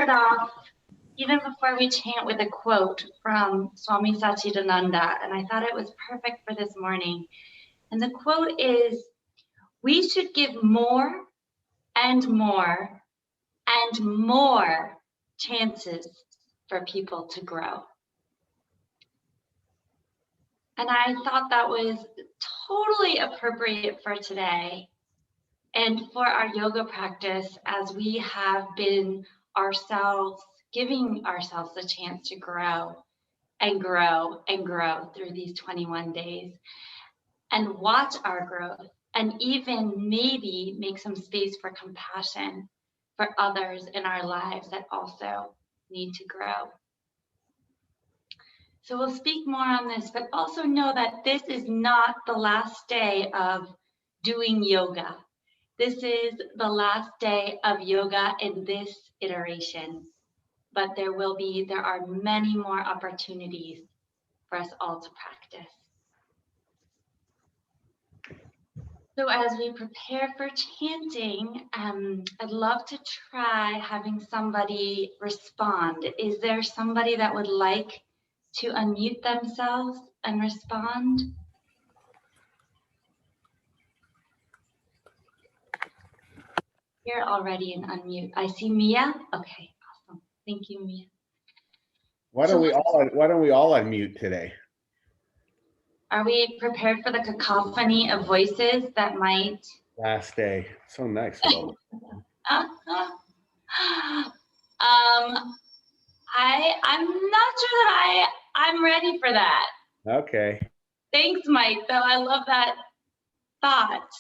off, even before we chant, with a quote from Swami Satchidananda, and I thought it was perfect for this morning. And the quote is, "We should give more and more and more chances for people to grow." And I thought that was totally appropriate for today and for our yoga practice, as we have been ourselves giving ourselves a chance to grow and grow and grow through these 21 days and watch our growth, and even maybe make some space for compassion for others in our lives that also need to grow. So we'll speak more on this, but also know that this is not the last day of doing yoga. This is the last day of yoga in this iteration, but there are many more opportunities for us all to practice. So as we prepare for chanting, I'd love to try having somebody respond. Is there somebody that would like to unmute themselves and respond? You're already in unmute. I see Mia. Okay, awesome. Thank you, Mia. Why don't we all unmute today? Are we prepared for the cacophony of voices that might? Last day. So nice. I'm not sure that I'm ready for that. Okay. Thanks, Mike, though. I love that thought.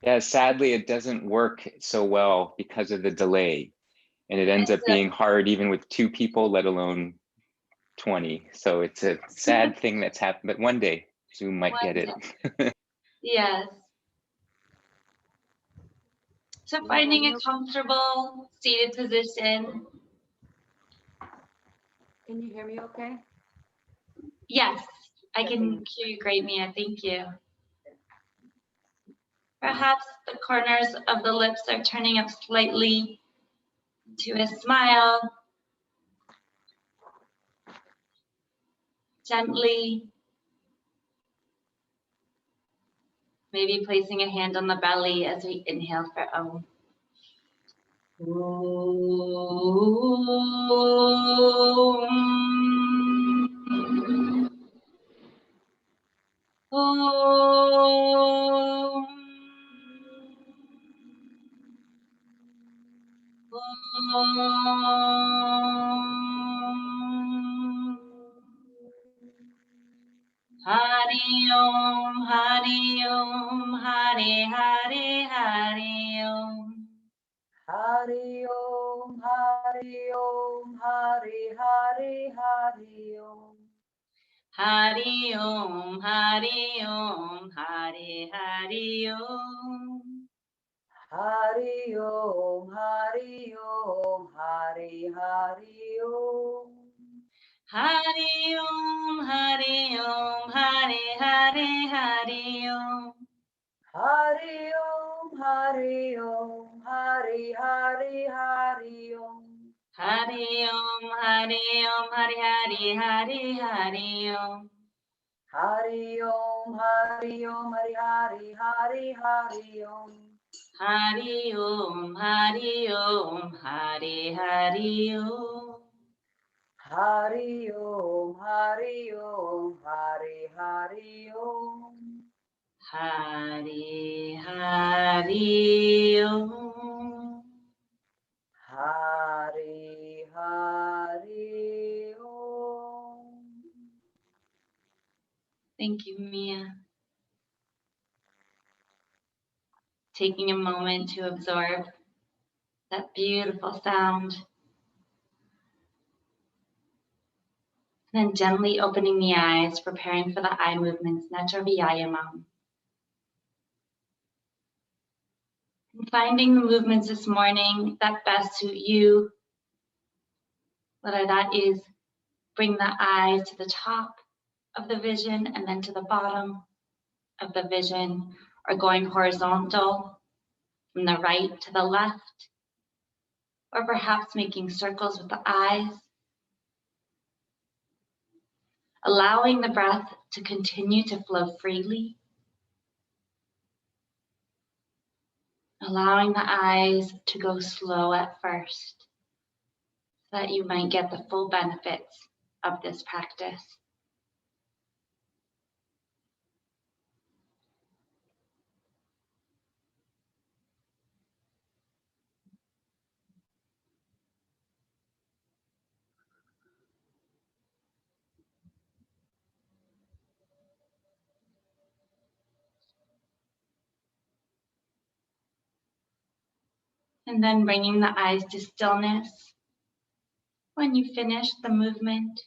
Yeah, sadly, it doesn't work so well because of the delay. And it ends up being hard even with 2 people, let alone 20. So it's a sad thing that's happened, but one day Zoom might get it. Yes. So finding a comfortable seated position. Can you hear me okay? Yes, I can hear you great, Mia. Thank you. Perhaps the corners of the lips are turning up slightly to a smile. Gently. Maybe placing a hand on the belly as we inhale for Om. Hari Om, Hari Om, Hari Hari Hari Om. Hari Om, Hari Om, Hari Hari Hari Om. Hari Om, Hari Om, Hari Hari Om. Hari Om, Hari Om, Hari Hari Om. Hari Om, Hari Om, Hari Hari Hari Om. Hari Om, Hari Om, Hari Hari Hari Om. Hari Om, Hari Om, Hari Hari Hari Hari Om. Hari Om, Hari Om, Hari Hari Hari Hari Om. Hari Om, Hari Om, Hari Hari Om. Hari Om, Hari Om, Hari Hari Om. Hari Hari Om. Hari Hari Om. Thank you, Mia. Taking a moment to absorb that beautiful sound. And then gently opening the eyes, preparing for the eye movements, Netra Vyayamam. And finding the movements this morning that best suit you, whether that is bring the eyes to the top of the vision and then to the bottom of the vision, or going horizontal from the right to the left, or perhaps making circles with the eyes. Allowing the breath to continue to flow freely. Allowing the eyes to go slow at first, so that you might get the full benefits of this practice. And then bringing the eyes to stillness. When you finish the movement,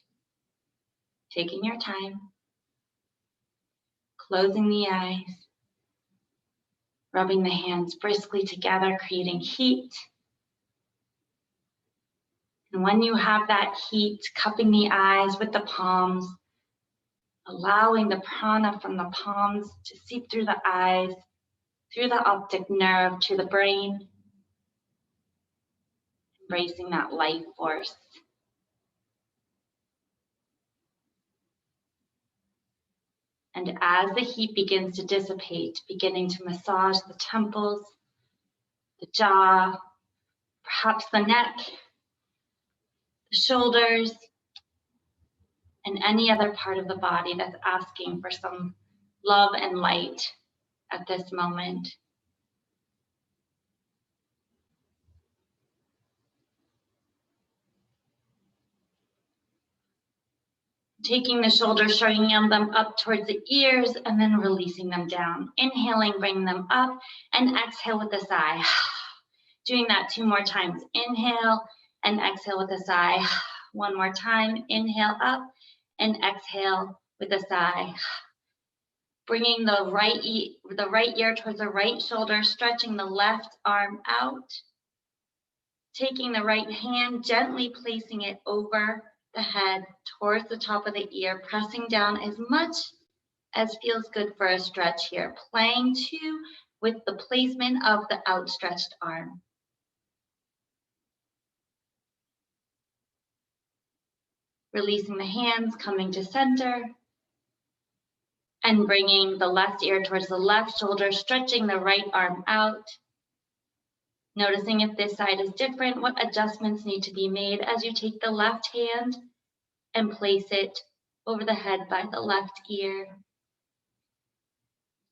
taking your time, closing the eyes, rubbing the hands briskly together, creating heat. And when you have that heat, cupping the eyes with the palms, allowing the prana from the palms to seep through the eyes, through the optic nerve to the brain, embracing that life force. And as the heat begins to dissipate, beginning to massage the temples, the jaw, perhaps the neck, the shoulders, and any other part of the body that's asking for some love and light at this moment. Taking the shoulders, shrugging them up towards the ears, and then releasing them down. Inhaling, bring them up, and exhale with a sigh. Doing that 2 more times. Inhale and exhale with a sigh. 1 more time. Inhale up and exhale with a sigh. Bringing the right ear towards the right shoulder, stretching the left arm out. Taking the right hand, gently placing it over the head towards the top of the ear, pressing down as much as feels good for a stretch here. Playing too with the placement of the outstretched arm. Releasing the hands, coming to center, and bringing the left ear towards the left shoulder, stretching the right arm out. Noticing if this side is different, what adjustments need to be made as you take the left hand and place it over the head by the left ear.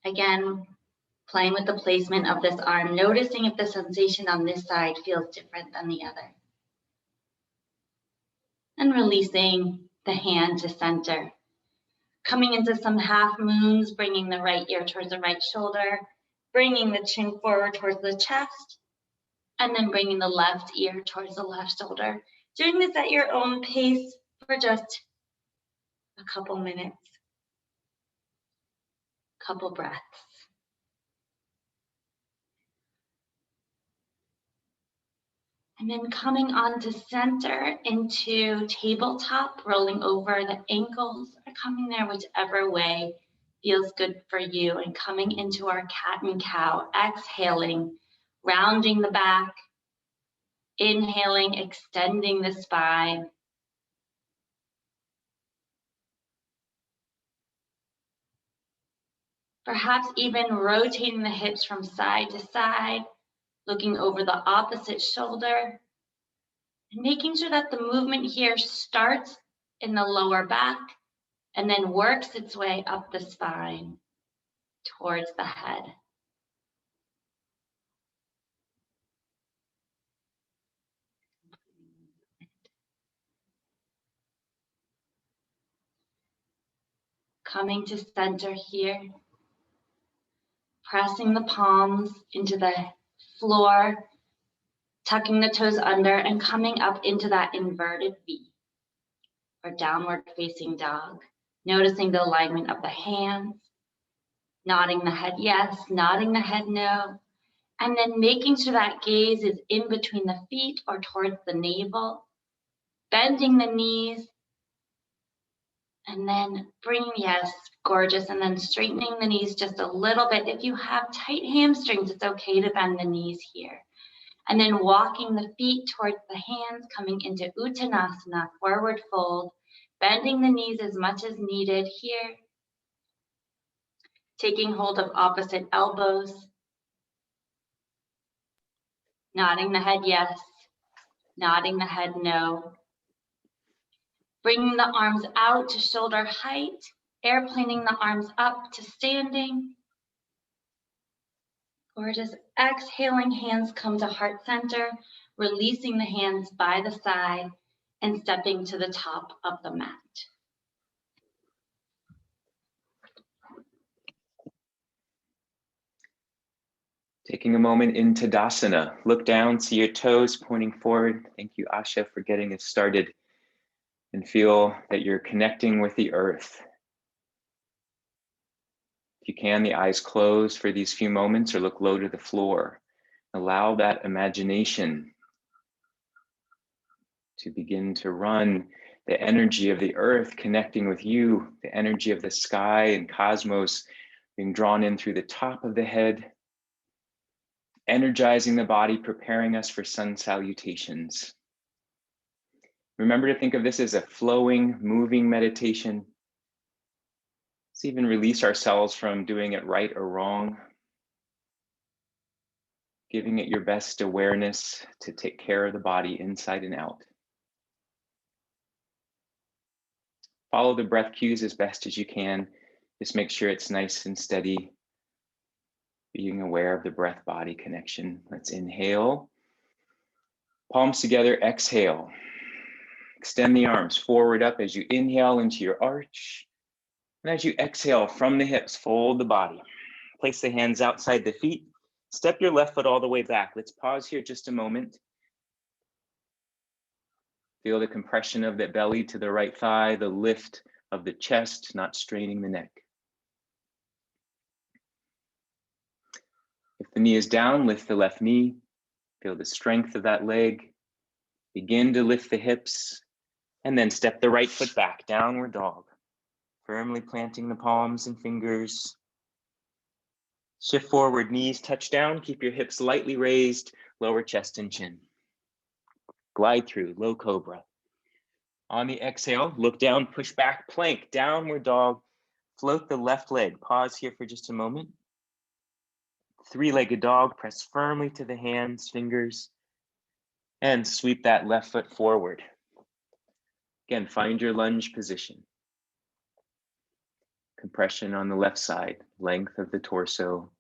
Again, playing with the placement of this arm, noticing if the sensation on this side feels different than the other. And releasing the hand to center. Coming into some half moons, bringing the right ear towards the right shoulder, bringing the chin forward towards the chest, and then bringing the left ear towards the left shoulder. Doing this at your own pace for just a couple minutes, couple breaths. And then coming on to center into tabletop, rolling over the ankles, or coming there whichever way feels good for you, and coming into our cat and cow, exhaling, rounding the back, inhaling, extending the spine. Perhaps even rotating the hips from side to side, looking over the opposite shoulder, and making sure that the movement here starts in the lower back and then works its way up the spine towards the head. Coming to center here, pressing the palms into the floor, tucking the toes under, and coming up into that inverted V, or downward facing dog. Noticing the alignment of the hands, nodding the head yes, nodding the head no, and then making sure that gaze is in between the feet or towards the navel, bending the knees, and then bringing, yes, gorgeous, and then straightening the knees just a little bit. If you have tight hamstrings, it's okay to bend the knees here. And then walking the feet towards the hands, coming into Uttanasana, forward fold, bending the knees as much as needed here. Taking hold of opposite elbows. Nodding the head yes, nodding the head no. Bringing the arms out to shoulder height, airplaning the arms up to standing. Or just exhaling, hands come to heart center, releasing the hands by the side and stepping to the top of the mat. Taking a moment in Tadasana, look down, see your toes pointing forward. Thank you, Asha, for getting us started. And feel that you're connecting with the earth. If you can, the eyes close for these few moments or look low to the floor. Allow that imagination to begin to run, the energy of the earth connecting with you, the energy of the sky and cosmos being drawn in through the top of the head, energizing the body, preparing us for sun salutations. Remember to think of this as a flowing, moving meditation. Let's even release ourselves from doing it right or wrong, giving it your best awareness to take care of the body inside and out. Follow the breath cues as best as you can. Just make sure it's nice and steady. Being aware of the breath-body connection. Let's inhale. Palms together, exhale. Extend the arms forward up as you inhale into your arch. And as you exhale from the hips, fold the body. Place the hands outside the feet. Step your left foot all the way back. Let's pause here just a moment. Feel the compression of the belly to the right thigh, the lift of the chest, not straining the neck. If the knee is down, lift the left knee. Feel the strength of that leg. Begin to lift the hips, and then step the right foot back, downward dog. Firmly planting the palms and fingers. Shift forward, knees touch down. Keep your hips lightly raised, lower chest and chin. Glide through, low cobra. On the exhale, look down, push back, plank, downward dog. Float the left leg. Pause here for just a moment. Three-legged dog, press firmly to the hands, fingers, and sweep that left foot forward. Again, find your lunge position. Compression on the left side, length of the torso.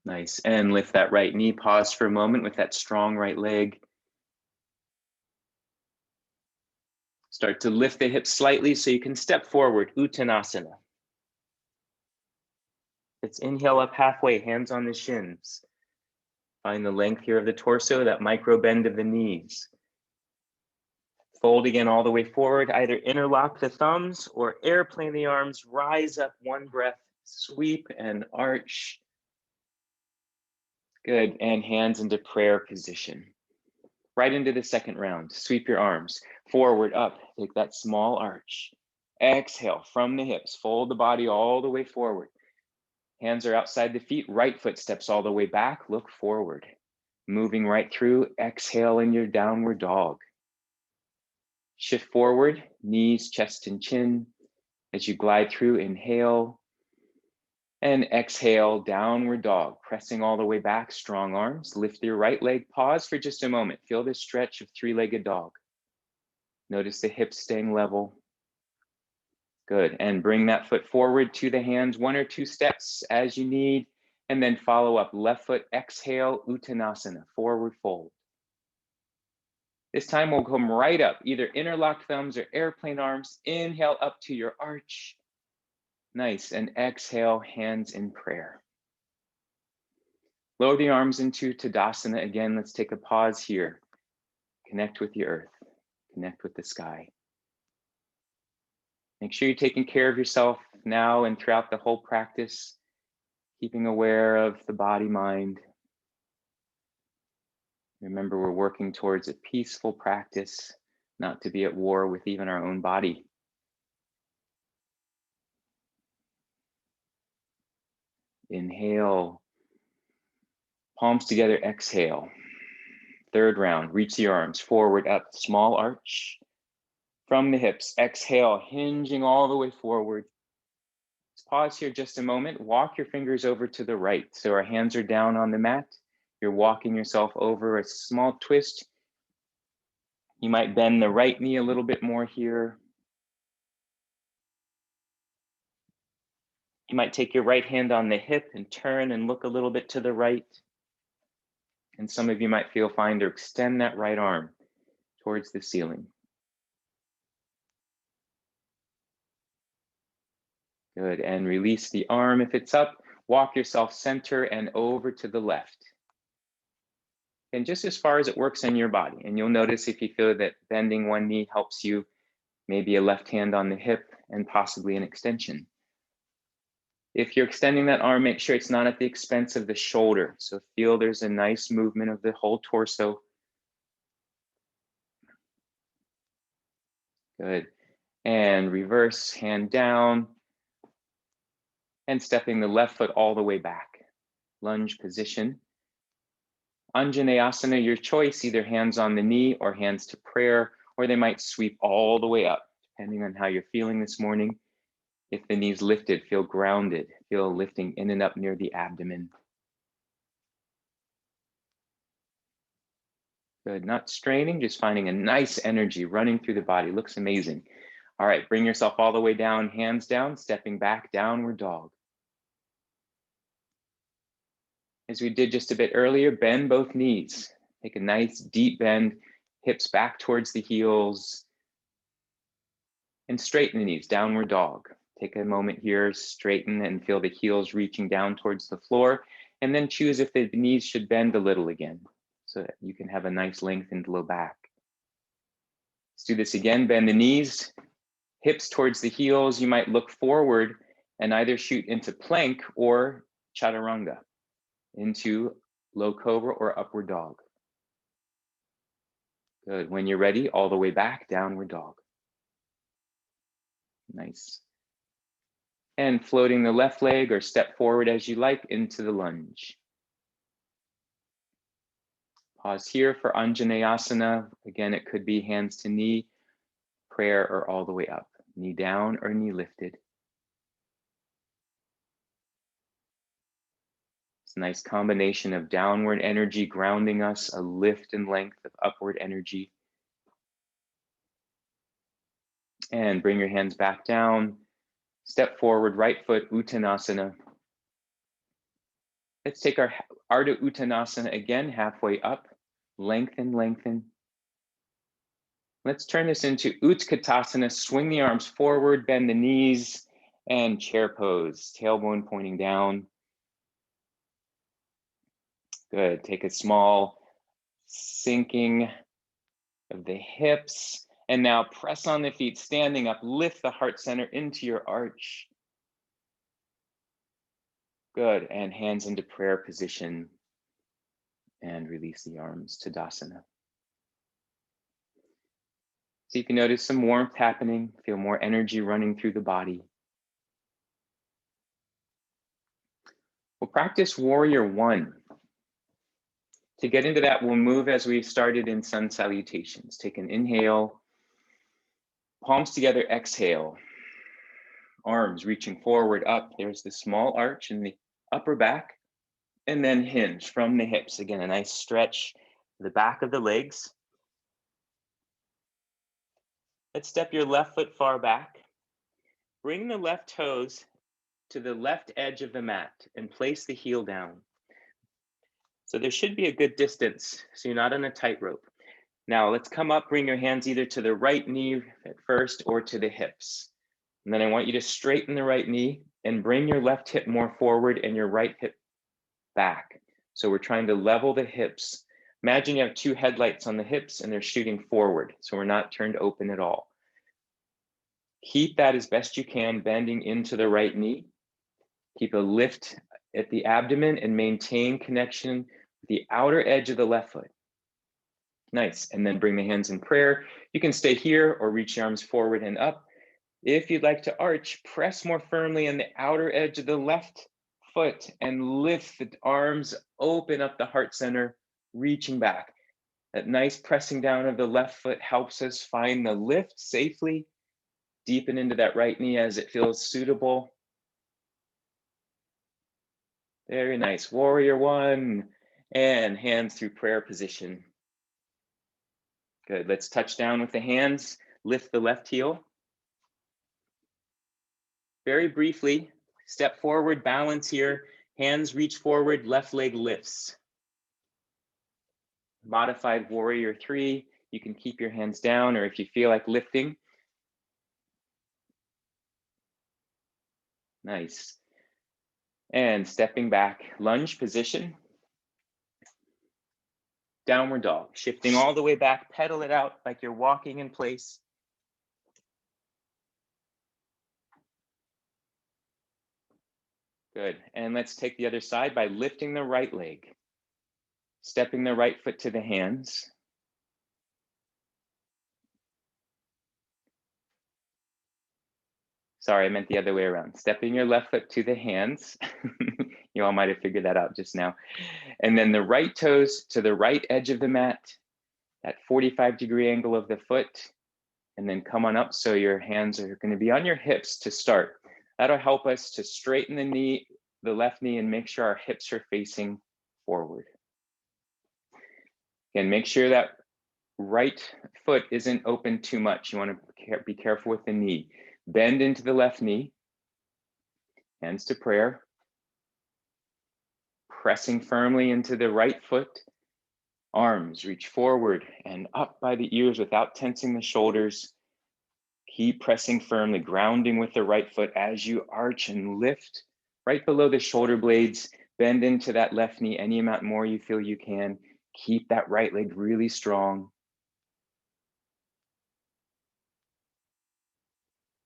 Nice, and lift that right knee, pause for a moment with that strong right leg. Start to lift the hips slightly so you can step forward, Uttanasana. Let's inhale up halfway, hands on the shins. Find the length here of the torso, that micro bend of the knees. Fold again all the way forward, either interlock the thumbs or airplane the arms, rise up, one breath, sweep and arch. Good, and hands into prayer position. Right into the second round, sweep your arms, forward, up, take that small arch. Exhale from the hips, fold the body all the way forward. Hands are outside the feet, right foot steps all the way back, look forward. Moving right through, exhale in your downward dog. Shift forward, knees, chest, and chin. As you glide through, inhale. And exhale, downward dog. Pressing all the way back, strong arms. Lift your right leg, pause for just a moment. Feel this stretch of three-legged dog. Notice the hips staying level. Good, and bring that foot forward to the hands, one or two steps as you need. And then follow up, left foot, exhale, Uttanasana, forward fold. This time we'll come right up, either interlocked thumbs or airplane arms. Inhale up to your arch. Nice, and exhale, hands in prayer. Lower the arms into Tadasana again. Let's take a pause here. Connect with the earth, connect with the sky. Make sure you're taking care of yourself now and throughout the whole practice, keeping aware of the body, mind. Remember, we're working towards a peaceful practice, not to be at war with even our own body. Inhale. Palms together, exhale. Third round, reach the arms forward, up, small arch. From the hips, exhale, hinging all the way forward. Let's pause here just a moment. Walk your fingers over to the right. So our hands are down on the mat. You're walking yourself over, a small twist. You might bend the right knee a little bit more here. You might take your right hand on the hip and turn and look a little bit to the right. And some of you might feel fine to extend that right arm towards the ceiling. Good, and release the arm if it's up. Walk yourself center and over to the left. And just as far as it works in your body. And you'll notice if you feel that bending one knee helps you, maybe a left hand on the hip and possibly an extension. If you're extending that arm, make sure it's not at the expense of the shoulder. So feel there's a nice movement of the whole torso. Good. And reverse, hand down. And stepping the left foot all the way back. Lunge position. Anjaneyasana, your choice, either hands on the knee or hands to prayer, or they might sweep all the way up, depending on how you're feeling this morning. If the knees lifted, feel grounded, feel lifting in and up near the abdomen. Good, not straining, just finding a nice energy running through the body. Looks amazing. All right, bring yourself all the way down, hands down, stepping back, downward dog. As we did just a bit earlier, bend both knees. Take a nice deep bend, hips back towards the heels. And straighten the knees, downward dog. Take a moment here, straighten and feel the heels reaching down towards the floor. And then choose if the knees should bend a little again, so that you can have a nice lengthened low back. Let's do this again, bend the knees, hips towards the heels. You might look forward and either shoot into plank or chaturanga, into low cobra or upward dog. Good, when you're ready, all the way back, downward dog. Nice. And floating the left leg or step forward as you like into the lunge. Pause here for Anjaneyasana. Again, it could be hands to knee, prayer, or all the way up. Knee down or knee lifted. It's a nice combination of downward energy grounding us, a lift and length of upward energy. And bring your hands back down. Step forward, right foot, Uttanasana. Let's take our Ardha Uttanasana again, halfway up. Lengthen, lengthen. Let's turn this into Utkatasana. Swing the arms forward, bend the knees, and chair pose. Tailbone pointing down. Good. Take a small sinking of the hips. And now press on the feet, standing up. Lift the heart center into your arch. Good. And hands into prayer position. And release the arms, Tadasana. So you can notice some warmth happening, feel more energy running through the body. We'll practice Warrior One. To get into that, we'll move as we started in sun salutations. Take an inhale, palms together, exhale. Arms reaching forward, up. There's the small arch in the upper back. And then hinge from the hips. Again, a nice stretch to the back of the legs. Let's step your left foot far back. Bring the left toes to the left edge of the mat and place the heel down. So there should be a good distance, so you're not on a tightrope. Now let's come up, bring your hands either to the right knee at first or to the hips. And then I want you to straighten the right knee and bring your left hip more forward and your right hip back. So we're trying to level the hips. Imagine you have two headlights on the hips and they're shooting forward, so we're not turned open at all. Keep that as best you can, bending into the right knee. Keep a lift at the abdomen and maintain connection with the outer edge of the left foot. Nice, and then bring the hands in prayer. You can stay here or reach your arms forward and up. If you'd like to arch, press more firmly on the outer edge of the left foot and lift the arms, open up the heart center, reaching back. That nice pressing down of the left foot helps us find the lift safely. Deepen into that right knee as it feels suitable. Very nice. Warrior one. And hands through prayer position. Good. Let's touch down with the hands. Lift the left heel. Very briefly, step forward, balance here. Hands reach forward, left leg lifts. Modified warrior three. You can keep your hands down, or if you feel like lifting. Nice. And stepping back, lunge position. Downward dog, shifting all the way back, pedal it out like you're walking in place. Good, and let's take the other side by lifting the right leg, stepping the right foot to the hands. Sorry, I meant the other way around. Stepping your left foot to the hands. You all might have figured that out just now. And then the right toes to the right edge of the mat, that 45-degree angle of the foot, and then come on up so your hands are going to be on your hips to start. That'll help us to straighten the knee, the left knee, and make sure our hips are facing forward. Again, make sure that right foot isn't open too much. You want to be careful with the knee. Bend into the left knee, hands to prayer. Pressing firmly into the right foot. Arms reach forward and up by the ears without tensing the shoulders. Keep pressing firmly, grounding with the right foot as you arch and lift right below the shoulder blades. Bend into that left knee any amount more you feel you can. Keep that right leg really strong.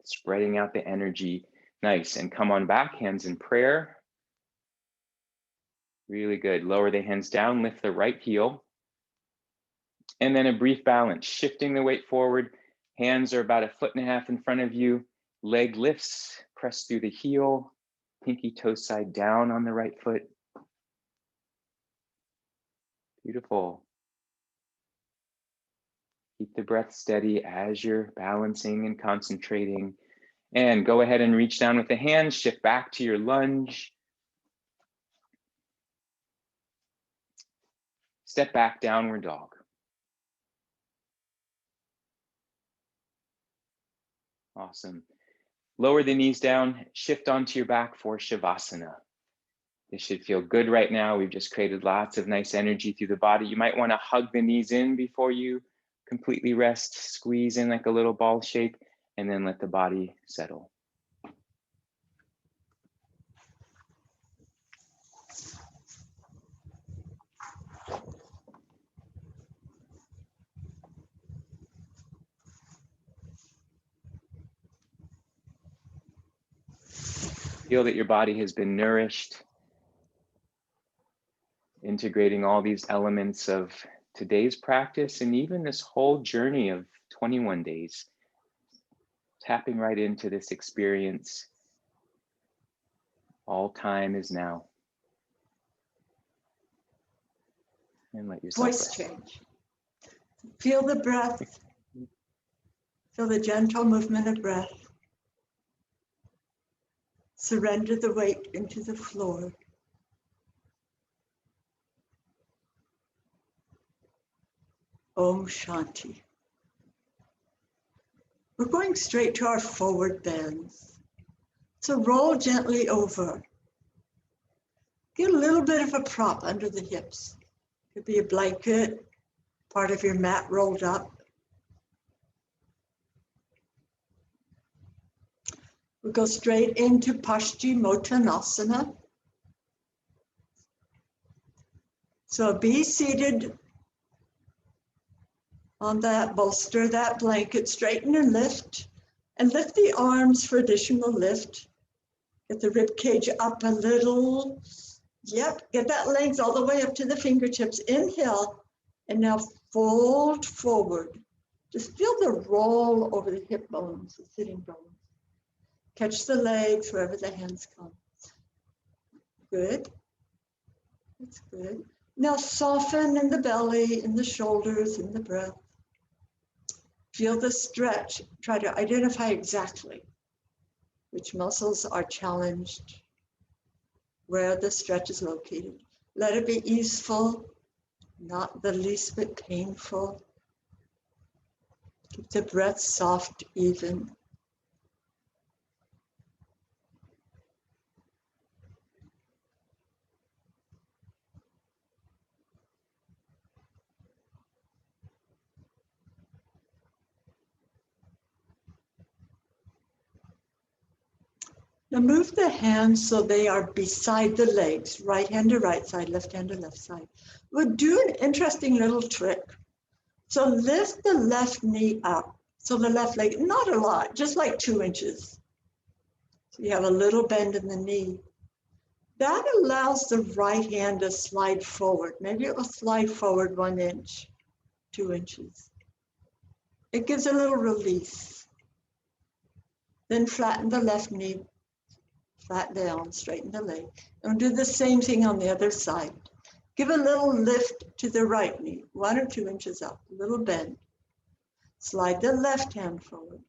Spreading out the energy. Nice. And come on back, hands in prayer. Really good. Lower the hands down, lift the right heel. And then a brief balance, shifting the weight forward. Hands are about 1.5 feet in front of you. Leg lifts, press through the heel. Pinky toe side down on the right foot. Beautiful. Keep the breath steady as you're balancing and concentrating. And go ahead and reach down with the hands, shift back to your lunge. Step back, downward dog. Awesome. Lower the knees down, shift onto your back for Shavasana. This should feel good right now. We've just created lots of nice energy through the body. You might want to hug the knees in before you completely rest, squeeze in like a little ball shape, and then let the body settle. Feel that your body has been nourished, integrating all these elements of today's practice and even this whole journey of 21 days, tapping right into this experience. All time is now. And let yourself Voice rest. change. Feel the breath. Feel the gentle movement of breath. Surrender the weight into the floor. Om Shanti. We're going straight to our forward bends. So roll gently over. Get a little bit of a prop under the hips. Could be a blanket, part of your mat rolled up. We'll go straight into Paschimottanasana. So be seated on that bolster, that blanket, straighten and lift the arms for additional lift. Get the rib cage up a little. Yep, get that legs all the way up to the fingertips. Inhale, and now fold forward. Just feel the roll over the hip bones, the sitting bones. Catch the legs wherever the hands come. Good. That's good. Now soften in the belly, in the shoulders, in the breath. Feel the stretch. Try to identify exactly which muscles are challenged, where the stretch is located. Let it be easeful, not the least bit painful. Keep the breath soft, even. Now move the hands so they are beside the legs, right hand to right side, left hand to left side. We'll do an interesting little trick. So lift the left knee up. So the left leg, not a lot, just like 2 inches. So you have a little bend in the knee. That allows the right hand to slide forward. Maybe it will slide forward 1 inch, 2 inches. It gives a little release. Then flatten the left knee, flat down, straighten the leg. And do the same thing on the other side. Give a little lift to the right knee, 1 or 2 inches up, a little bend. Slide the left hand forward.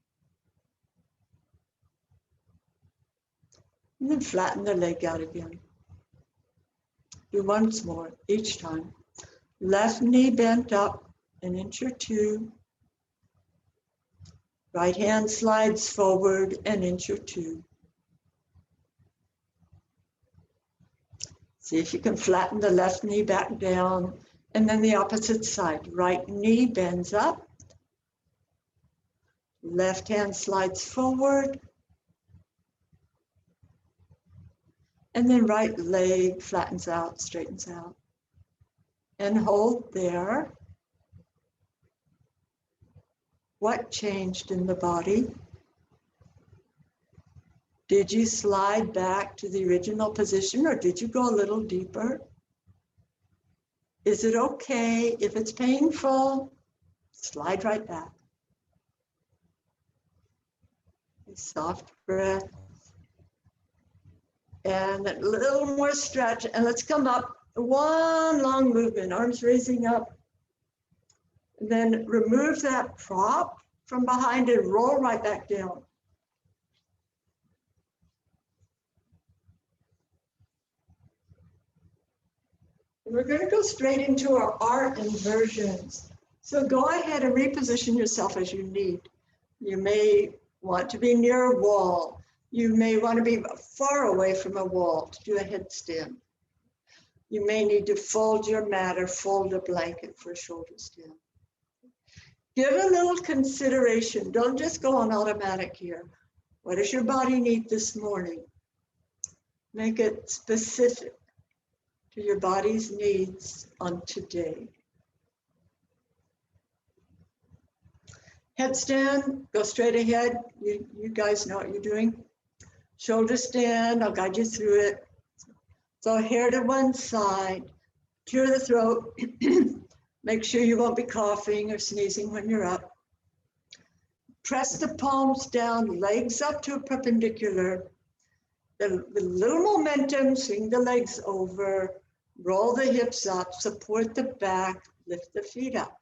And then flatten the leg out again. Do once more, each time. Left knee bent up, 1 inch or 2. Right hand slides forward 1 inch or 2. See if you can flatten the left knee back down, and then the opposite side. Right knee bends up. Left hand slides forward. And then right leg flattens out, straightens out. And hold there. What changed in the body? Did you slide back to the original position, or did you go a little deeper? Is it okay if it's painful? Slide right back. A soft breath. And a little more stretch, and let's come up. 1 long movement, arms raising up. Then remove that prop from behind and roll right back down. We're going to go straight into our art inversions. So go ahead and reposition yourself as you need. You may want to be near a wall. You may want to be far away from a wall to do a headstand. You may need to fold your mat or fold a blanket for a shoulder stand. Give a little consideration. Don't just go on automatic here. What does your body need this morning? Make it specific to your body's needs on today. Headstand, go straight ahead. You guys know what you're doing. Shoulder stand, I'll guide you through it. So hair to one side, clear the throat. Make sure you won't be coughing or sneezing when you're up. Press the palms down, legs up to a perpendicular. The little momentum, swing the legs over, roll the hips up, support the back, lift the feet up.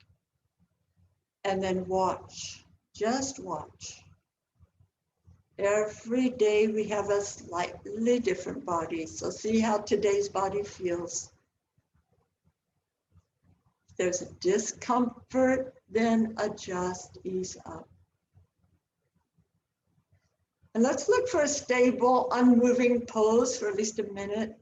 And then watch, just watch. Every day we have a slightly different body. So see how today's body feels. If there's a discomfort, then adjust, ease up. And let's look for a stable, unmoving pose for at least a minute.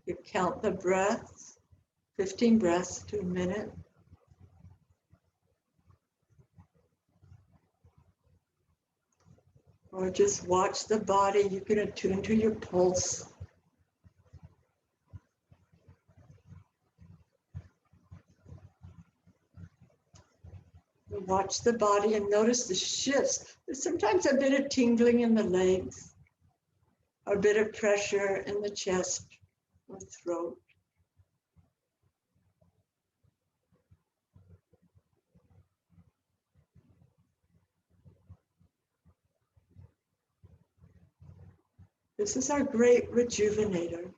You count the breaths, 15 breaths to a minute. Or just watch the body. You can attune to your pulse. Watch the body and notice the shifts. There's sometimes a bit of tingling in the legs, or a bit of pressure in the chest or throat. This is our great rejuvenator.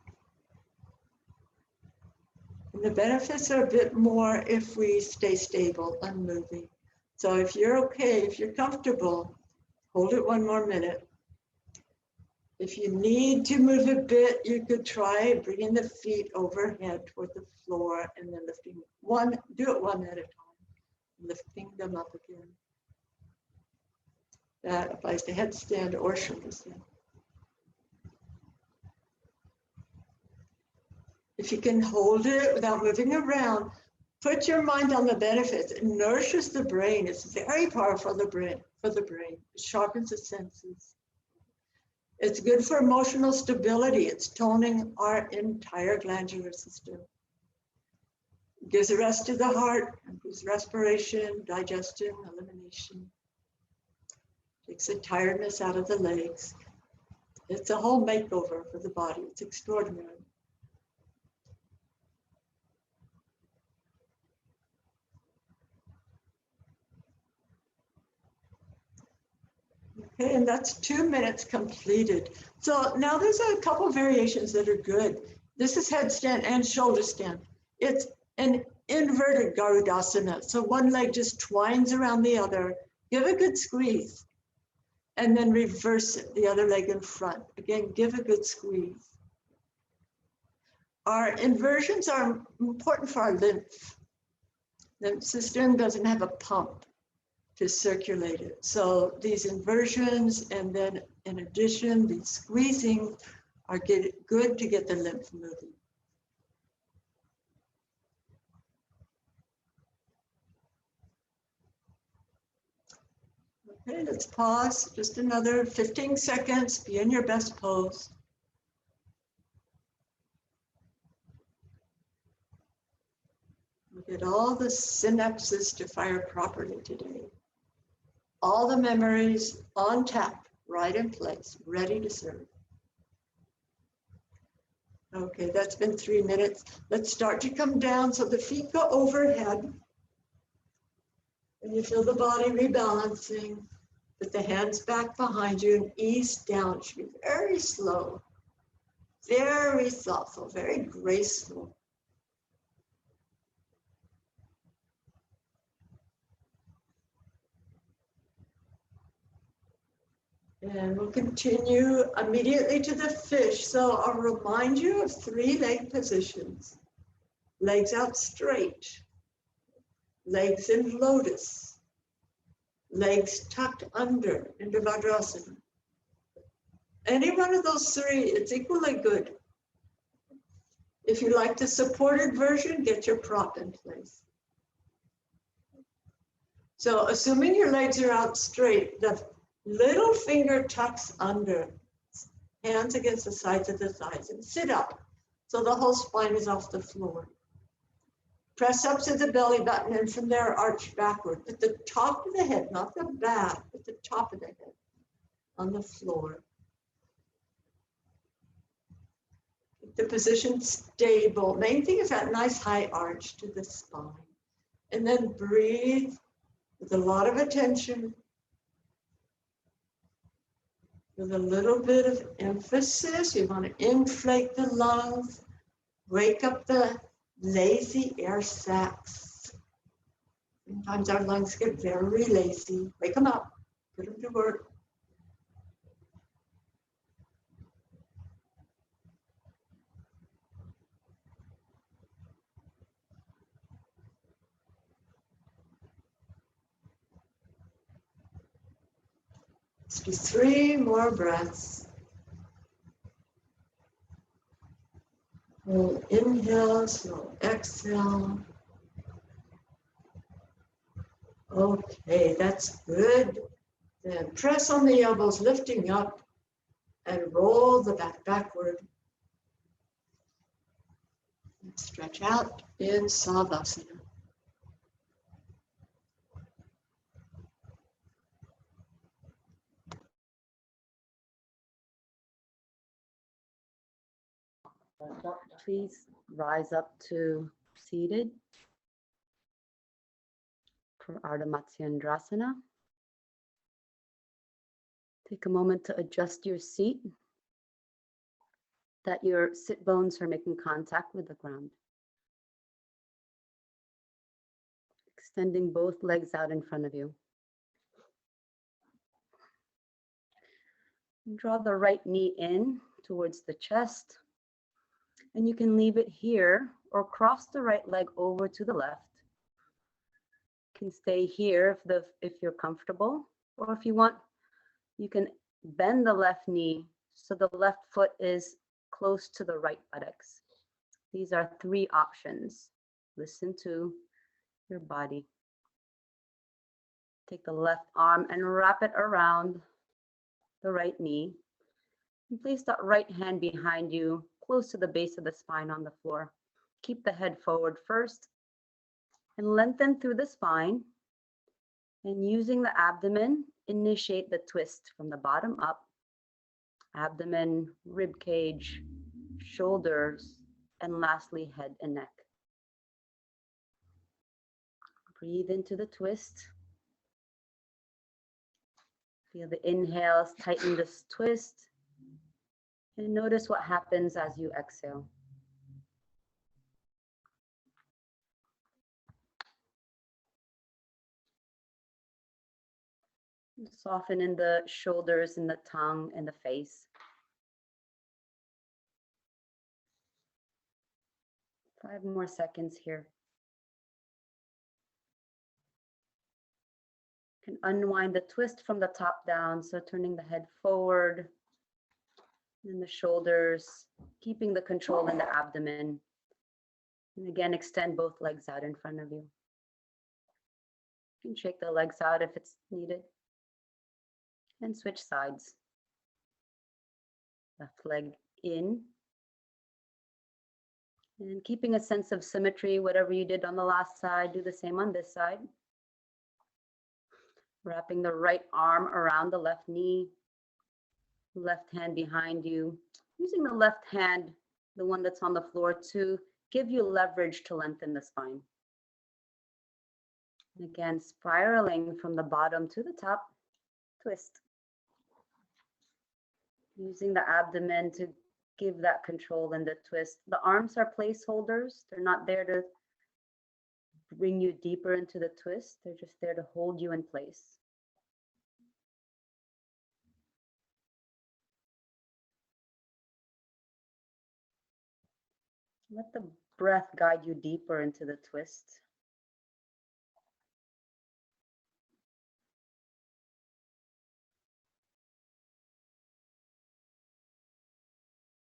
And the benefits are a bit more if we stay stable, unmoving. So if you're okay, if you're comfortable, hold it 1 more minute. If you need to move a bit, you could try bringing the feet overhead toward the floor and then lifting do it 1 at a time, lifting them up again. That applies to headstand or shoulder stand. If you can hold it without moving around, put your mind on the benefits. It nourishes the brain. It's very powerful for the brain. It sharpens the senses. It's good for emotional stability. It's toning our entire glandular system. It gives a rest to the heart, improves respiration, digestion, elimination. Takes the tiredness out of the legs. It's a whole makeover for the body. It's extraordinary. Okay, and that's 2 minutes completed. So now there's a couple variations that are good. This is headstand and shoulder stand. It's an inverted Garudasana. So one leg just twines around the other. Give a good squeeze. And then reverse it, the other leg in front. Again, give a good squeeze. Our inversions are important for our lymph. The system doesn't have a pump to circulate it. So these inversions and then in addition, these squeezing are good to get the lymph moving. Okay, let's pause just another 15 seconds, be in your best pose. We'll get all the synapses to fire properly today. All the memories on tap, right in place, ready to serve. Okay, that's been 3 minutes. Let's start to come down so the feet go overhead. And you feel the body rebalancing. Put the hands back behind you and ease down. It should be very slow, very thoughtful, very graceful. And we'll continue immediately to the fish. So I'll remind you of 3 leg positions. Legs out straight, legs in lotus, legs tucked under into Vajrasana. Any one of those 3, it's equally good. If you like the supported version, get your prop in place. So assuming your legs are out straight, the little finger tucks under, hands against the sides of the thighs, and sit up so the whole spine is off the floor. Press up to the belly button and from there arch backward. At the top of the head, not the back, but the top of the head on the floor. Keep the position stable. Main thing is that nice high arch to the spine. And then breathe with a lot of attention. With a little bit of emphasis, you want to inflate the lungs, wake up the lazy air sacs. Sometimes our lungs get very lazy. Wake them up, put them to work. Let's do 3 more breaths. We'll inhale, slow exhale. Okay, that's good. Then press on the elbows, lifting up, and roll the back backward. Stretch out in Savasana. Please rise up to seated for Ardha Matsyendrasana. Take a moment to adjust your seat. that your sit bones are making contact with the ground. Extending both legs out in front of you. Draw the right knee in towards the chest, and you can leave it here or cross the right leg over to the left. You can stay here if you're comfortable, or if you want, you can bend the left knee so the left foot is close to the right buttocks. These are 3 options. Listen to your body. Take the left arm and wrap it around the right knee. And place that right hand behind you, close to the base of the spine on the floor. Keep the head forward first and lengthen through the spine. And using the abdomen, initiate the twist from the bottom up. Abdomen, rib cage, shoulders, and lastly, head and neck. Breathe into the twist. Feel the inhales, tighten this twist. And notice what happens as you exhale. Soften in the shoulders, in the tongue, and the face. 5 more seconds here. You can unwind the twist from the top down, so turning the head forward, and the shoulders, keeping the control in the abdomen. And again, extend both legs out in front of you. You can shake the legs out if it's needed. And switch sides. Left leg in. And keeping a sense of symmetry, whatever you did on the last side, do the same on this side. Wrapping the right arm around the left knee. Left hand behind you. Using the left hand, the one that's on the floor, to give you leverage to lengthen the spine. And again, spiraling from the bottom to the top, twist. Using the abdomen to give that control in the twist. The arms are placeholders. They're not there to bring you deeper into the twist. They're just there to hold you in place. Let the breath guide you deeper into the twist.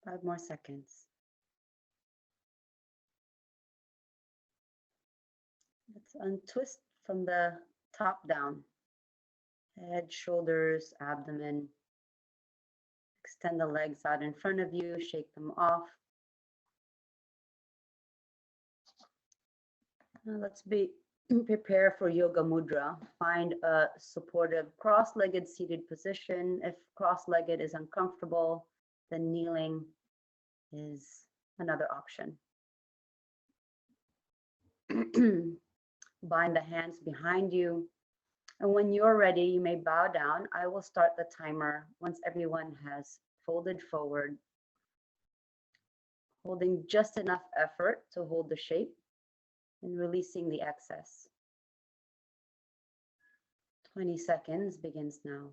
Five more seconds. Let's untwist from the top down. Head, shoulders, abdomen. Extend the legs out in front of you, shake them off. Now let's prepare for yoga mudra. Find a supportive cross-legged seated position. If cross-legged is uncomfortable, then kneeling is another option. Bind the hands behind you. And when you're ready, you may bow down. I will start the timer once everyone has folded forward, holding just enough effort to hold the shape and releasing the excess. 20 seconds begins now.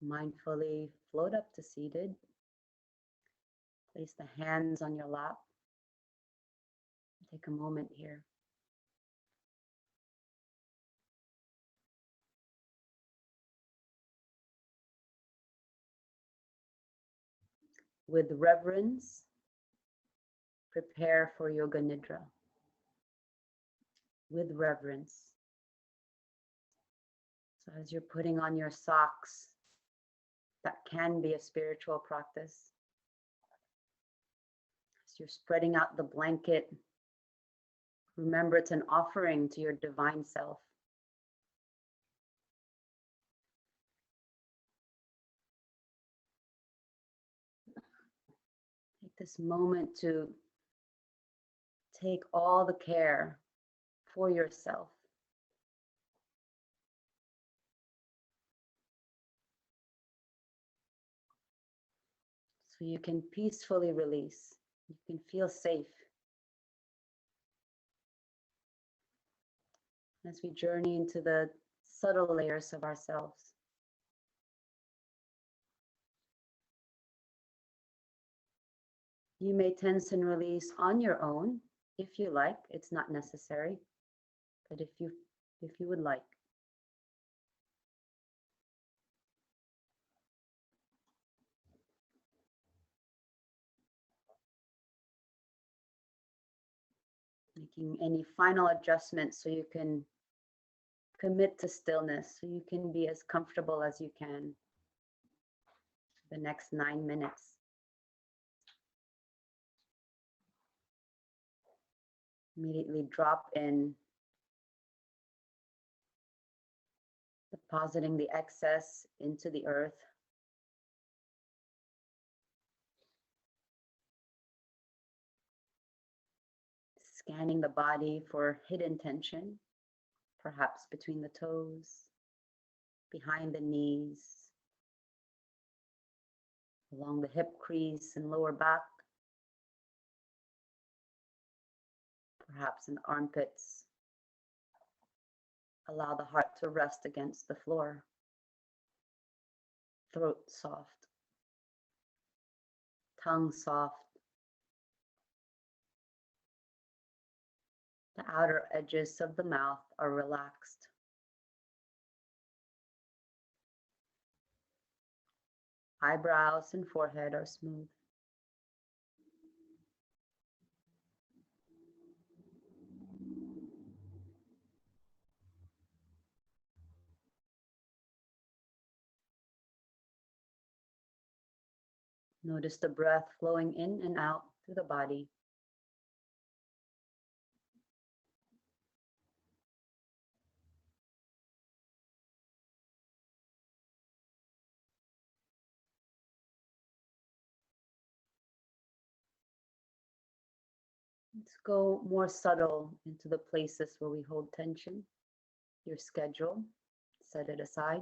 Mindfully float up to seated. Place the hands on your lap. Take a moment here. With reverence, prepare for Yoga Nidra. With reverence. So as you're putting on your socks, that can be a spiritual practice. As you're spreading out the blanket, Remember, it's an offering to your divine self. Take this moment to take all the care for yourself. So you can peacefully release. You can feel safe. As we journey into the subtle layers of ourselves. You may tense and release on your own if you like. It's not necessary, but if you would like. Making any final adjustments so you can commit to stillness, so you can be as comfortable as you can the next 9 minutes. Immediately drop in, depositing the excess into the earth. Scanning the body for hidden tension, perhaps between the toes, behind the knees, along the hip crease and lower back, perhaps in the armpits. Allow the heart to rest against the floor. Throat soft. Tongue soft. The outer edges of the mouth are relaxed. Eyebrows and forehead are smooth. Notice the breath flowing in and out through the body. Let's go more subtle into the places where we hold tension. Your schedule, set it aside.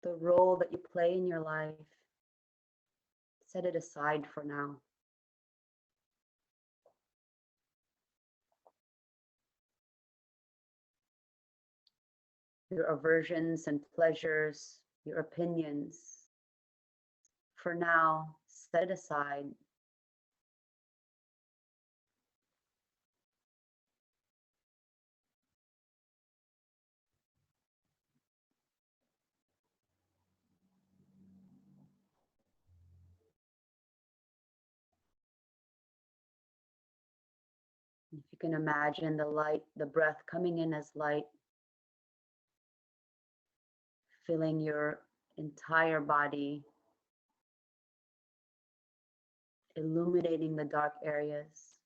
The role that you play in your life, set it aside for now. Your aversions and pleasures, your opinions, for now, set it aside. If you can imagine the light, the breath coming in as light, filling your entire body, illuminating the dark areas,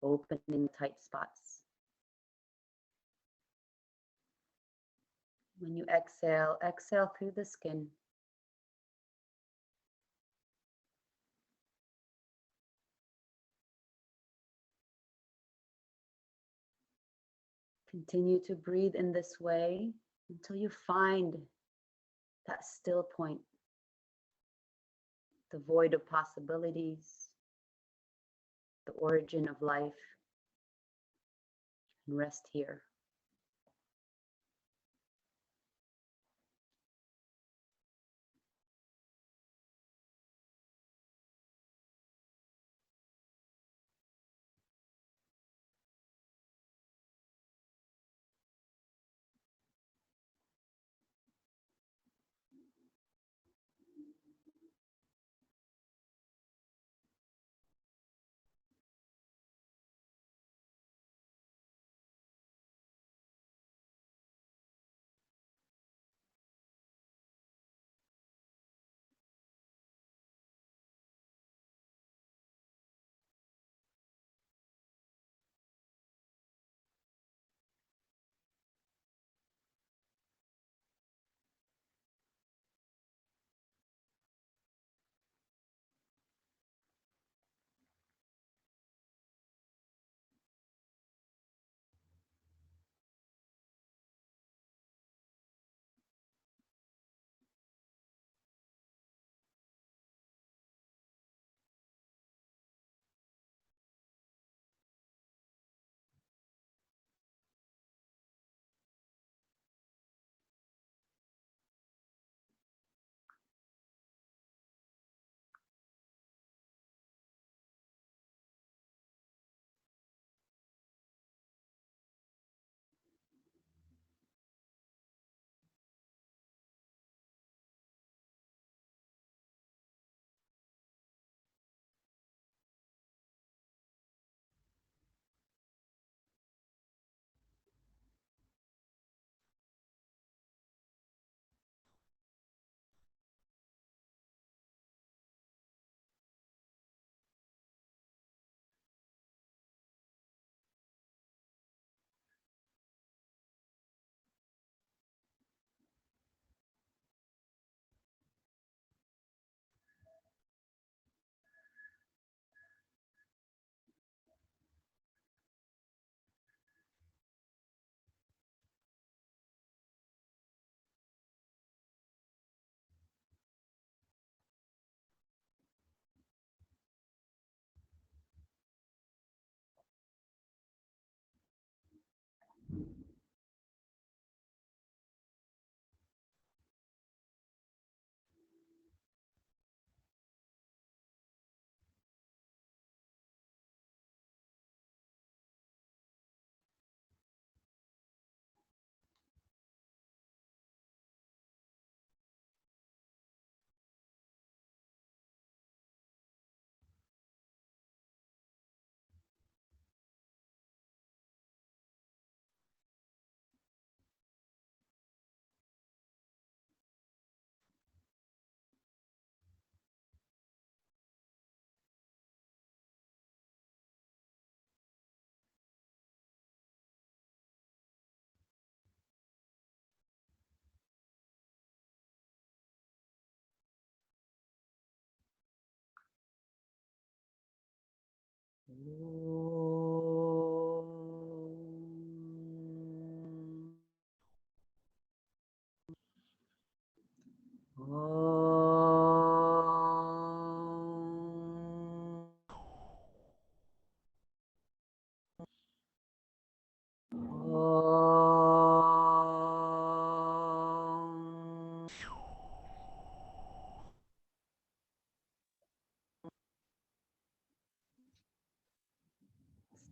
opening tight spots. When you exhale, exhale through the skin. Continue to breathe in this way until you find that still point, the void of possibilities, the origin of life, and rest here.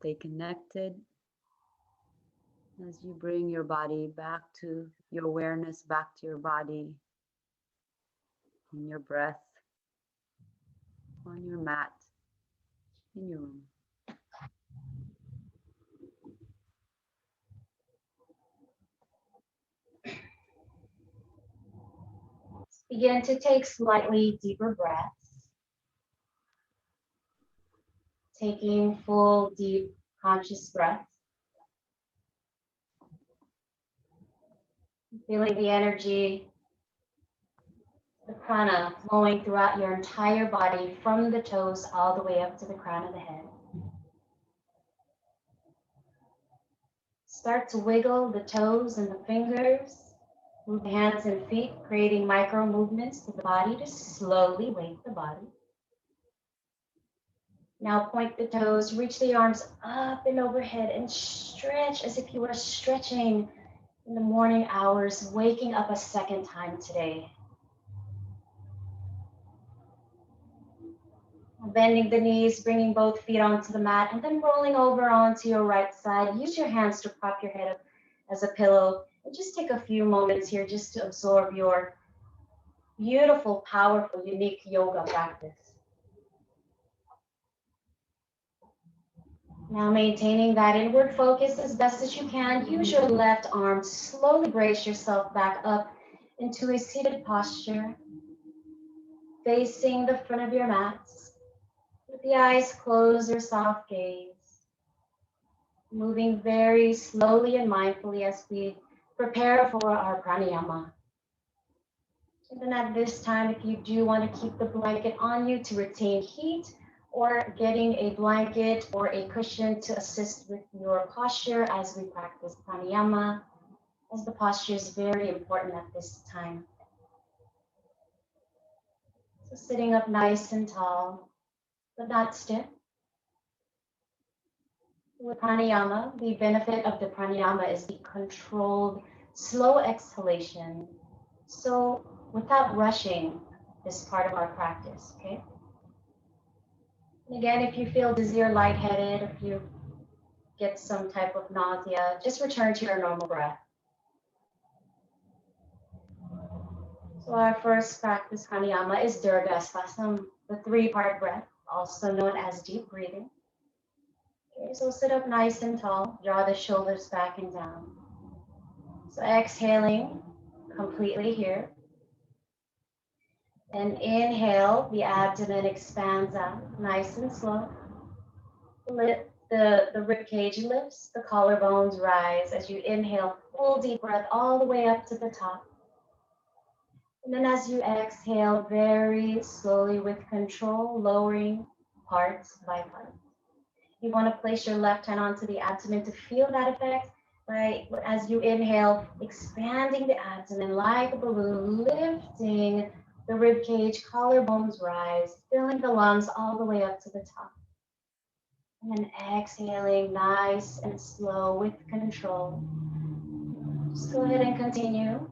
Stay connected as you bring your body back to your awareness, back to your body and your breath on your mat in your room. Begin to take slightly deeper breaths. Taking full, deep, conscious breaths. Feeling the energy, the prana flowing throughout your entire body from the toes all the way up to the crown of the head. Start to wiggle the toes and the fingers. Move the hands and feet, creating micro movements to the body to slowly wake the body. Now point the toes, reach the arms up and overhead and stretch as if you were stretching in the morning hours, waking up a second time today. Bending the knees, bringing both feet onto the mat, and then rolling over onto your right side. Use your hands to prop your head up as a pillow. And just take a few moments here just to absorb your beautiful, powerful, unique yoga practice. Now maintaining that inward focus as best as you can. Use your left arm to slowly brace yourself back up into a seated posture, facing the front of your mats. With the eyes closed or soft gaze. Moving very slowly and mindfully as we prepare for our pranayama. And then at this time, if you do want to keep the blanket on you to retain heat, or getting a blanket or a cushion to assist with your posture as we practice pranayama, as the posture is very important at this time. So sitting up nice and tall, but not stiff. With pranayama, the benefit of the pranayama is the controlled, slow exhalation. So without rushing this part of our practice, okay? And again, if you feel dizzy or lightheaded, if you get some type of nausea, just return to your normal breath. So our first practice pranayama is Dirga Spasam, the 3-part breath, also known as deep breathing. Okay, so sit up nice and tall, draw the shoulders back and down. So exhaling completely here. And inhale, the abdomen expands out, nice and slow. The rib cage lifts, the collarbones rise as you inhale, full deep breath all the way up to the top. And then as you exhale, very slowly with control, lowering parts by part. You want to place your left hand onto the abdomen to feel that effect, right? As you inhale, expanding the abdomen like a balloon, lifting the rib cage, collarbones rise, filling the lungs all the way up to the top. And then exhaling nice and slow with control. Just go ahead and continue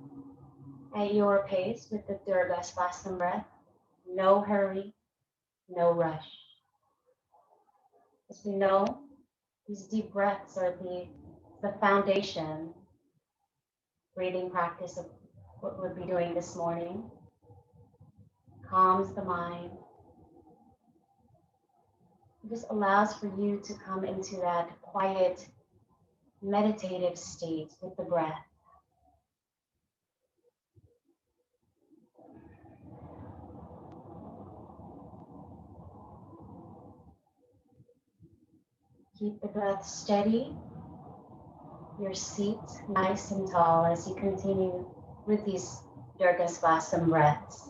at your pace with the Dirga Spasam breath. No hurry, no rush. As we know, these deep breaths are the foundation breathing practice of what we'll be doing this morning. Calms the mind. This allows for you to come into that quiet, meditative state with the breath. Keep the breath steady. Your seat nice and tall as you continue with these Dirga Spasam breaths.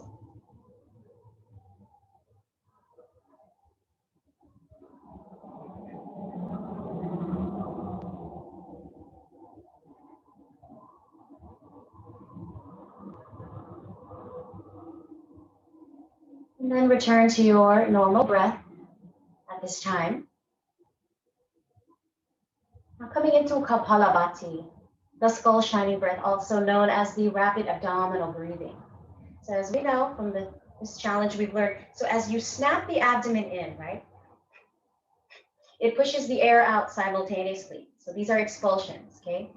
then return to your normal breath at this time. Now coming into Kapalabhati, the skull shining breath, also known as the rapid abdominal breathing. So as we know from this challenge we've learned, so as you snap the abdomen in, right, it pushes the air out simultaneously. So these are expulsions, okay?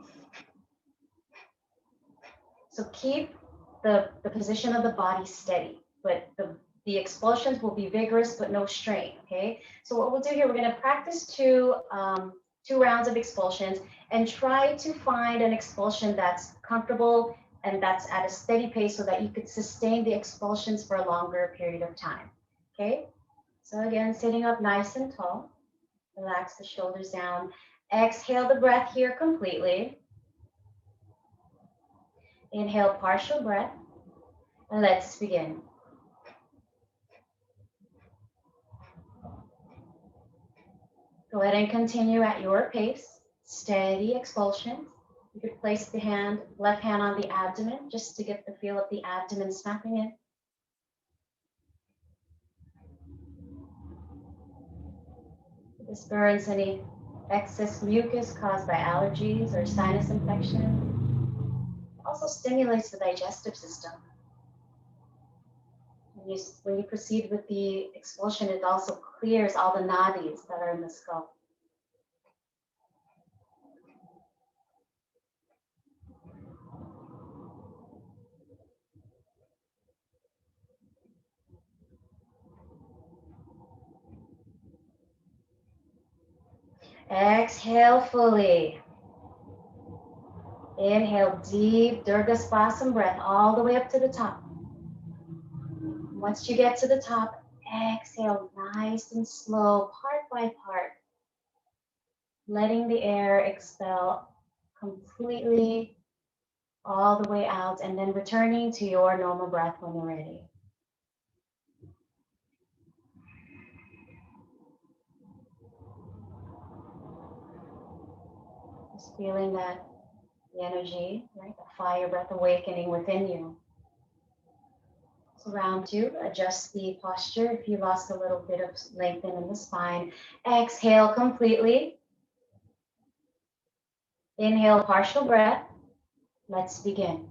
So keep the position of the body steady, but the expulsions will be vigorous, but no strain, okay? So what we'll do here, we're gonna practice two rounds of expulsions and try to find an expulsion that's comfortable and that's at a steady pace so that you could sustain the expulsions for a longer period of time, okay? So again, sitting up nice and tall, relax the shoulders down. Exhale the breath here completely. Inhale, partial breath, and let's begin. Go ahead and continue at your pace. Steady expulsions. You could place the left hand on the abdomen just to get the feel of the abdomen snapping in. This burns any excess mucus caused by allergies or sinus infection. Also stimulates the digestive system. When you proceed with the expulsion, it also clears all the nadis that are in the skull. Exhale fully. Inhale deep Dirghasvasana breath all the way up to the top. Once you get to the top, exhale nice and slow, part by part, letting the air expel completely all the way out, and then returning to your normal breath when you're ready. Just feeling that the energy, right, the fire breath awakening within you. So round two, adjust the posture if you lost a little bit of length in the spine. Exhale completely. Inhale, partial breath. Let's begin.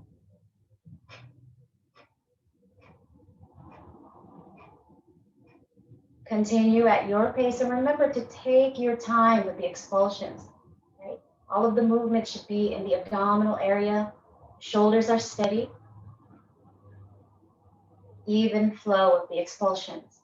Continue at your pace, and remember to take your time with the expulsions, right? All of the movement should be in the abdominal area. Shoulders are steady. Even flow of the expulsions.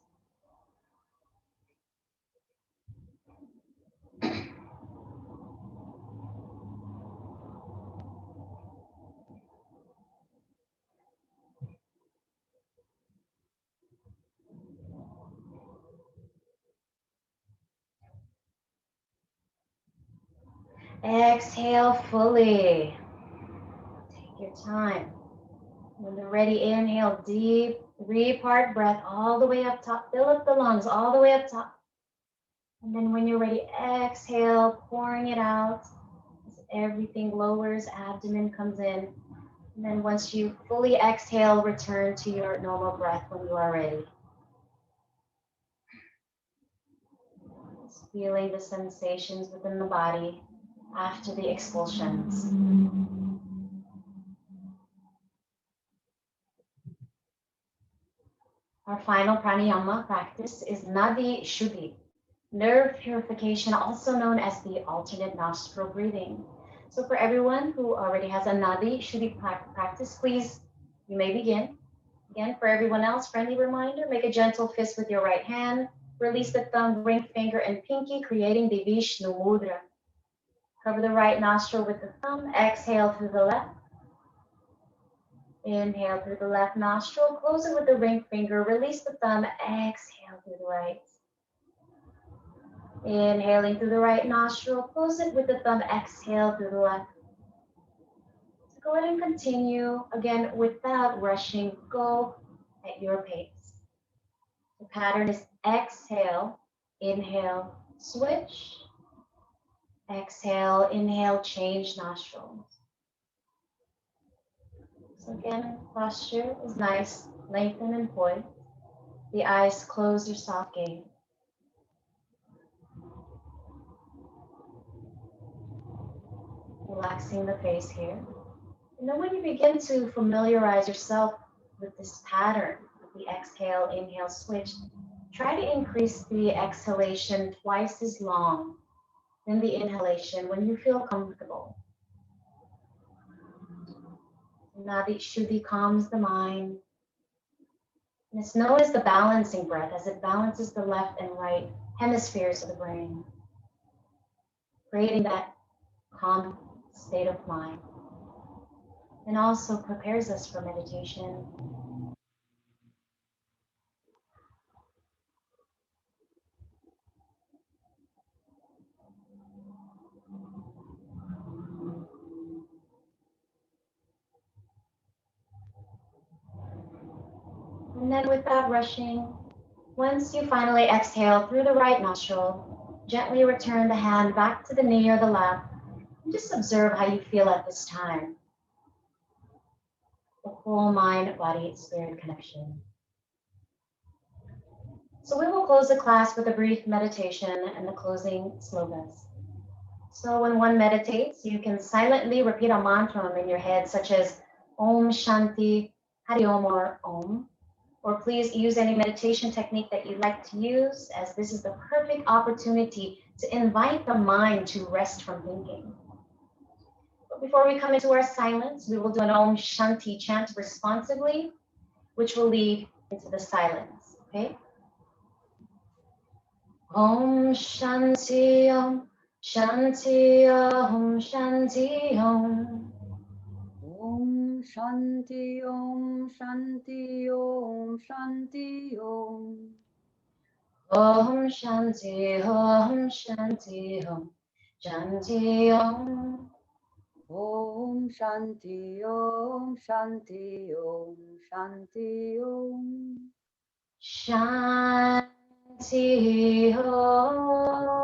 Exhale fully. Take your time. When you're ready, inhale deep, 3-part breath all the way up top. Fill up the lungs all the way up top. And then when you're ready, exhale, pouring it out. As everything lowers, abdomen comes in. And then once you fully exhale, return to your normal breath when you are ready. Just feeling the sensations within the body after the expulsions. Our final pranayama practice is Nadi Shuddhi, nerve purification, also known as the alternate nostril breathing. So for everyone who already has a Nadi Shuddhi practice, please, you may begin. Again, for everyone else, friendly reminder, make a gentle fist with your right hand, release the thumb, ring finger, and pinky, creating the Vishnu Mudra. Cover the right nostril with the thumb, exhale through the left. Inhale through the left nostril, close it with the ring finger, release the thumb, exhale through the right. Inhaling through the right nostril, close it with the thumb, exhale through the left. So go ahead and continue, again, without rushing, go at your pace. The pattern is exhale, inhale, switch, exhale, inhale, change nostrils. So again, posture is nice, lengthen and point. The eyes close your soft gaze. Relaxing the face here. And then when you begin to familiarize yourself with this pattern of the exhale, inhale, switch, try to increase the exhalation twice as long than the inhalation when you feel comfortable. Nadi Shuddhi calms the mind. And it's known as the balancing breath, as it balances the left and right hemispheres of the brain, creating that calm state of mind, and also prepares us for meditation. And then without rushing, once you finally exhale through the right nostril, gently return the hand back to the knee or the lap, and just observe how you feel at this time. The whole mind, body, spirit connection. So we will close the class with a brief meditation and the closing slogas. So when one meditates, you can silently repeat a mantra in your head, such as Om Shanti, Hari Om, or Om. Or please use any meditation technique that you'd like to use, as this is the perfect opportunity to invite the mind to rest from thinking. But before we come into our silence, we will do an Om Shanti chant responsively, which will lead into the silence, okay? Om Shanti Om, Shanti Om, Shanti Om. Om Shanti Om, Shanti Om, Shanti Om. Om Shanti Om, Shanti Om, Shanti Om. Om Shanti Om, Shanti Om, Shanti Om. Shanti Om. Shanti Om.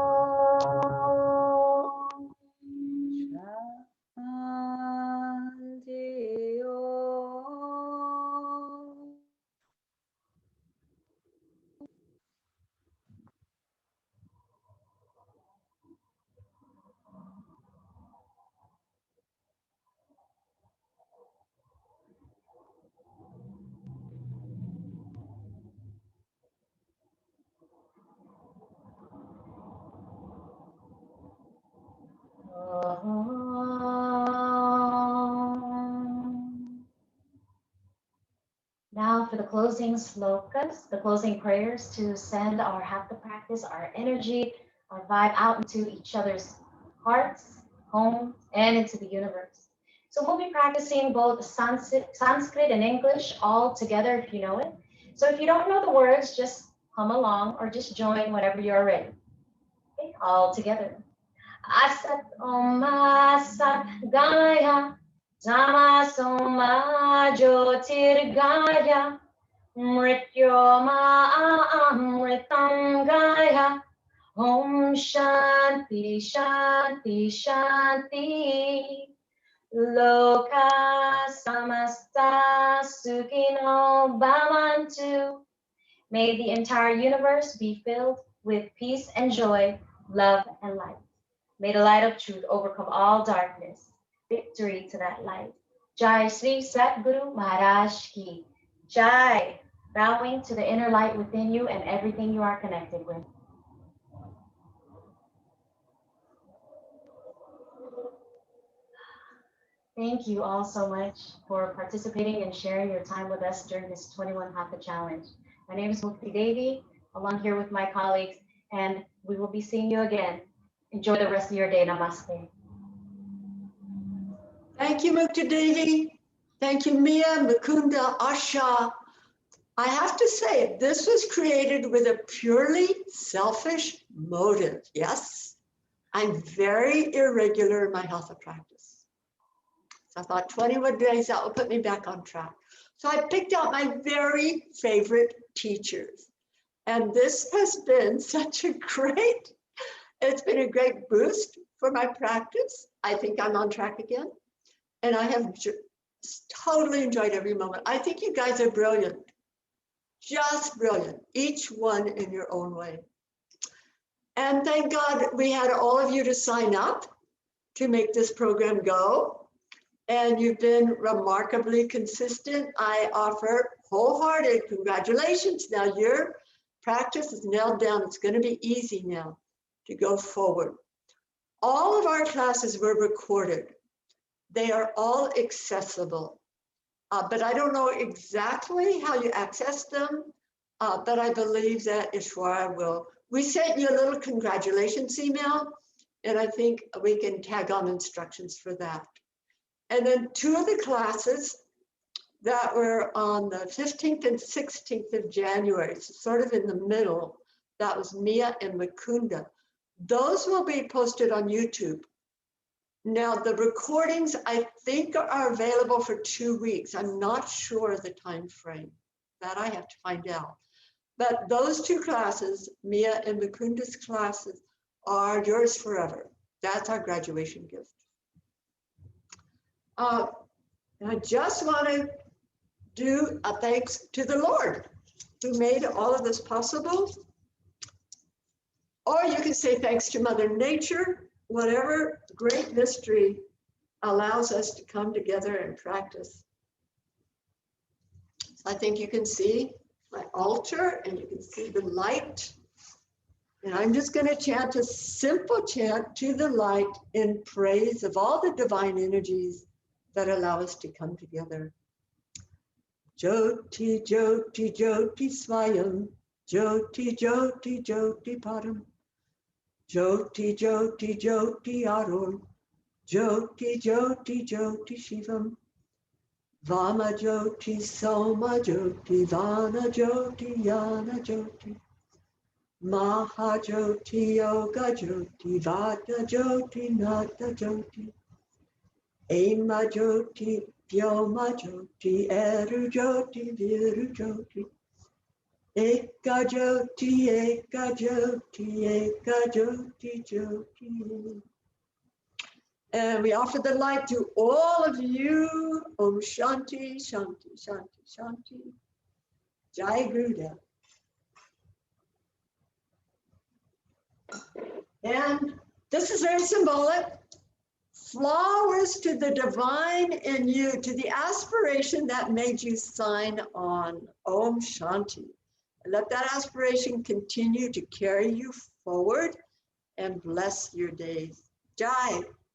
Now for the closing slokas, the closing prayers to send our Hatha practice, our energy, our vibe out into each other's hearts, homes, and into the universe. So we'll be practicing both Sanskrit and English all together if you know it. So if you don't know the words, just hum along or just join whenever you're ready. Okay, all together. Asat Om Asat Gaya Tamasoma Jyotirgaya Mrityoma Amritam Gaya Om Shanti Shanti Shanti Loka Samasta Sukhino Bhavantu. May the entire universe be filled with peace and joy, love and light. May the light of truth overcome all darkness. Victory to that light. Jai Sri Satguru Maharaj Ki Jai. Bowing to the inner light within you and everything you are connected with. Thank you all so much for participating and sharing your time with us during this 21 Hatha Challenge. My name is Mukti Devi, along here with my colleagues, and we will be seeing you again. Enjoy the rest of your day. Namaste. Thank you, Mukta Devi. Thank you, Mia, Mukunda, Asha. I have to say, this was created with a purely selfish motive. Yes, I'm very irregular in my Hatha practice. So I thought 21 days, that will put me back on track. So I picked out my very favorite teachers. And this has been such a great, it's been a great boost for my practice. I think I'm on track again. And I have totally enjoyed every moment. I think you guys are brilliant. Just brilliant, each one in your own way. And thank God we had all of you to sign up to make this program go. And you've been remarkably consistent. I offer wholehearted congratulations. Now your practice is nailed down. It's going to be easy now to go forward. All of our classes were recorded. They are all accessible. But I don't know exactly how you access them, but I believe that Ishwara will. We sent you a little congratulations email, and I think we can tag on instructions for that. And then 2 of the classes that were on the 15th and 16th of January, so sort of in the middle, that was Mia and Mukunda. Those will be posted on YouTube. Now, the recordings, I think, are available for 2 weeks. I'm not sure of the time frame. That I have to find out. But those 2 classes, Mia and Mukunda's classes, are yours forever. That's our graduation gift. I just want to do a thanks to the Lord who made all of this possible. Or you can say thanks to Mother Nature. Whatever great mystery allows us to come together and practice. So I think you can see my altar and you can see the light. And I'm just going to chant a simple chant to the light in praise of all the divine energies that allow us to come together. Jyoti, Jyoti, Jyoti Swayam, Jyoti, Jyoti, Jyoti Param. Jyoti, Jyoti, Jyoti Arun, Jyoti, Jyoti, Jyoti Shivam, Vama Jyoti, Soma Jyoti, Vana Jyoti, Yana Jyoti, Maha Jyoti, Yoga Jyoti, Vata Jyoti, Nata Jyoti, Ema Jyoti, Vyoma Jyoti, Eru Jyoti, Viru Jyoti, Eka Jyoti, Eka Jyoti, Eka Jyoti, Jyoti. And we offer the light to all of you. Om Shanti, Shanti, Shanti, Shanti. Jai Gurudev. And this is very symbolic. Flowers to the divine in you, to the aspiration that made you sign on. Om Shanti. Let that aspiration continue to carry you forward and bless your days. Jai.